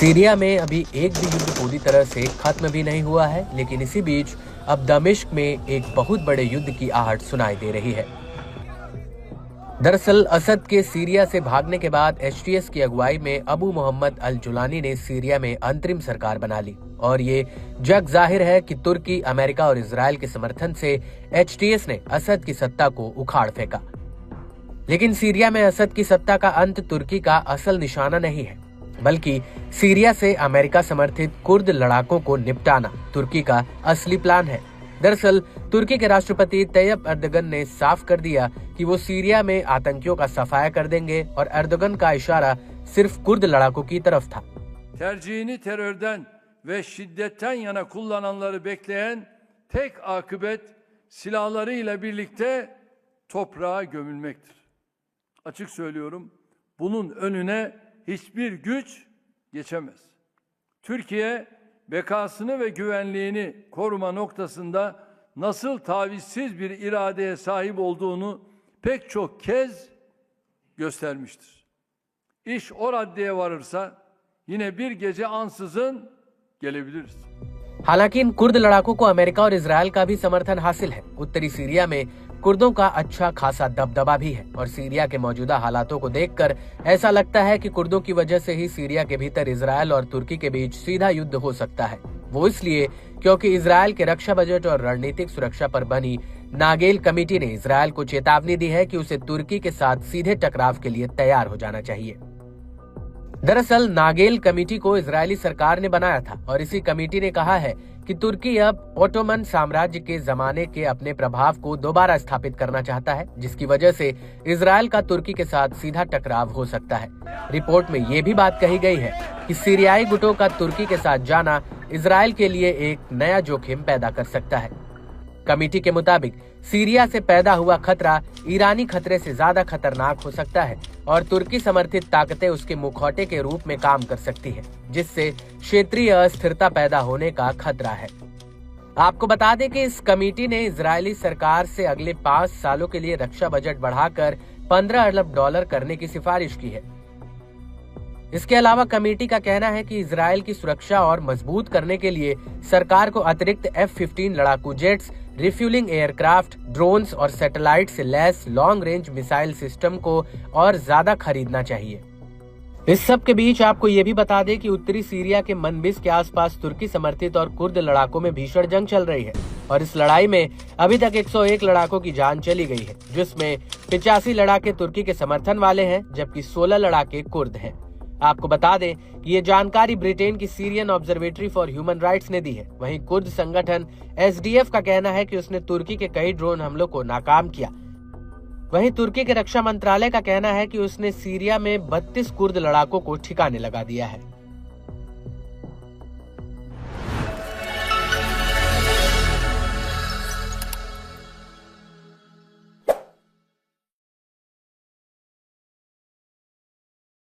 Syria में अभी एक भी युद्ध पूरी तरह से खत्म भी नहीं हुआ है, लेकिन इसी बीच अब दमिश्क में एक बहुत बड़े युद्ध की आहट सुनाई दे रही है। दरअसल असद के सीरिया से भागने के बाद एचटीएस की अगुवाई में अबू मोहम्मद अल जुलानी ने सीरिया में अंतरिम सरकार बना ली और ये जग जाहिर है कि तुर्की, अमेरिका और इजराइल के समर्थन से एचटीएस ने असद की सत्ता को उखाड़ फेंका। लेकिन सीरिया में असद की सत्ता का अंत तुर्की का असल निशाना नहीं है, बल्कि सीरिया से अमेरिका समर्थित कुर्द लड़ाकों को निपटाना तुर्की का असली प्लान है। दरअसल तुर्की के राष्ट्रपति तैयब एर्दोगन ने साफ कर दिया कि वो सीरिया में आतंकियों का सफाया कर देंगे और एर्दोगन का इशारा सिर्फ कुर्द लड़ाकों की तरफ था। Tercihini terörden ve şiddetten yana kullananları bekleyen tek akıbet silahlarıyla birlikte toprağa gömülmektir. Açık söylüyorum, bunun önüne hiçbir güç geçemez. Türkiye bekasını ve güvenliğini koruma noktasında nasıl tavizsiz bir iradeye sahip olduğunu pek çok kez göstermiştir. İş o raddeye varırsa yine bir gece ansızın gelebiliriz. हालांकि इन Kurd लड़ाकों को America और Israel का भी समर्थन हासिल है। उत्तरी सीरिया में कुर्दों का अच्छा खासा दबदबा भी है और सीरिया के मौजूदा हालातों को देखकर ऐसा लगता है कि कुर्दों की वजह से ही सीरिया के भीतर इजराइल और तुर्की के बीच सीधा युद्ध हो सकता है। वो इसलिए क्योंकि इजराइल के रक्षा बजट और रणनीतिक सुरक्षा पर बनी नागेल कमेटी ने इजराइल को चेतावनी दी है कि उसे तुर्की के साथ सीधे टकराव के लिए तैयार हो जाना चाहिए। दरअसल नागेल कमेटी को इजरायली सरकार ने बनाया था और इसी कमेटी ने कहा है कि तुर्की अब ओटोमन साम्राज्य के जमाने के अपने प्रभाव को दोबारा स्थापित करना चाहता है, जिसकी वजह से इजराइल का तुर्की के साथ सीधा टकराव हो सकता है। रिपोर्ट में ये भी बात कही गई है कि सीरियाई गुटों का तुर्की के साथ जाना इजराइल के लिए एक नया जोखिम पैदा कर सकता है। कमेटी के मुताबिक सीरिया से पैदा हुआ खतरा ईरानी खतरे से ज्यादा खतरनाक हो सकता है और तुर्की समर्थित ताकतें उसके मुखौटे के रूप में काम कर सकती है, जिससे क्षेत्रीय अस्थिरता पैदा होने का खतरा है। आपको बता दें कि इस कमेटी ने इजरायली सरकार से अगले 5 सालों के लिए रक्षा बजट बढ़ाकर $15 अरब करने की सिफारिश की है। इसके अलावा कमेटी का कहना है कि इजराइल की सुरक्षा और मजबूत करने के लिए सरकार को अतिरिक्त F-15 लड़ाकू जेट्स, रिफ्यूलिंग एयरक्राफ्ट, ड्रोन्स और सैटेलाइट से lace long range missile system को और ज्यादा खरीदना चाहिए। इस सब के बीच आपको ये भी बता दें कि उत्तरी सीरिया के मनबिस के आसपास तुर्की समर्थित और कुर्द लड़ाकों में भीषण जंग चल रही है और इस लड़ाई में अभी तक 101 लड़ाकों की जान चली गई है, जिसमें 85 लड़ाके तुर्की के समर्थन वाले हैं जबकि 16 लड़ाके कुर्द हैं। आपको बता दें कि ये जानकारी ब्रिटेन की Syrian observatory for human rights ने दी है। वहीं कुर्द संगठन SDF का कहना है कि उसने तुर्की के कई ड्रोन हमलों को नाकाम किया। वहीं तुर्की के रक्षा मंत्रालय का कहना है कि उसने सीरिया में 32 कुर्द लड़ाकों को ठिकाने लगा दिया है।